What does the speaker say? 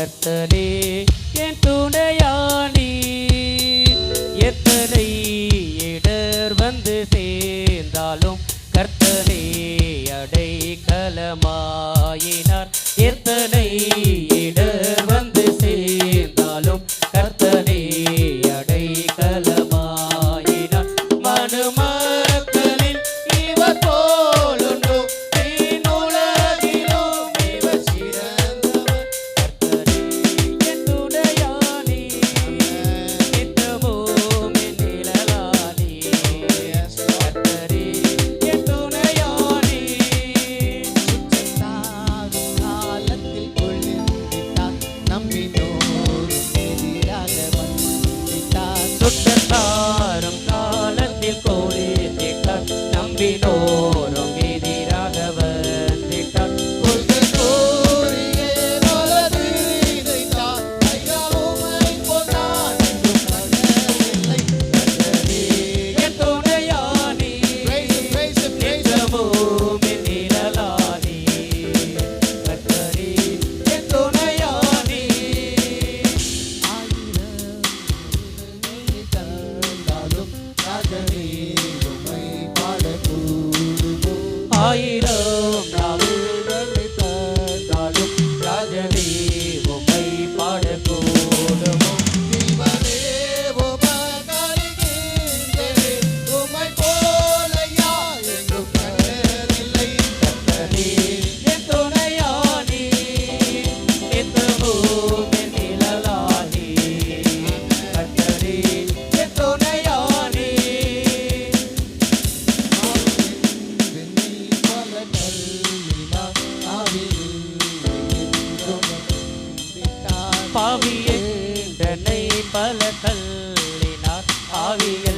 கர்த்தரே என் துணையானி. எத்தனை இடர் வந்து சேர்ந்தாலும் கர்த்தரே அடைக்கலமாயினார். எத்தனை இடர் வந்து சேர்ந்தாலும் கர்த்தரே அடைக்கலமாயினார். மனுமக்களில் இவர் போலுண்டோ, உலகிலும் இவர் சிறந்தவர். கர்த்தரே என் துணையானி, நித்தமும் என் நிழலானி. கர்த்தரே என் துணையானி. காலத்தில் கொள்ளிட்டார் நம்பினோரும் எதிராக வந்திட்டார். சுற்றத்தாரும் காலத்தில் கோரித்திட்டார், நம்பினோரும் எதிராக வந்திட்டார். கொள்கையோரியே வலது இதைத்தார். கைகாலுமை போனான் என்றும் கண்டதில்லை. கர்த்தரே என் துணையானி, Praise him, நித்தமும் என் நிழலானி. கர்த்தரே என் துணையானி. ஆயிரம் நாவுகளை தந்தாலும் ராஜனே உம்மை பாடக்கூடுமோ. ஆயிரம் நாவுகளை தந்தாலும் ராஜனே உம்மை பாடக்கூடுமோ. ஜீவனே உபகரிக்கின்றே உம்மை போல யார் எங்கும் கண்டதில்லை. கர்த்தரே என் துணையானி, நித்தமும் என் நிழலானி. கர்த்தரே என் துணையானி. வெண்ணி பல கல்லினார் ஆவியில் என்றும் விட்டார். பாவி என்றனை பல தள்ளினார், ஆவியில்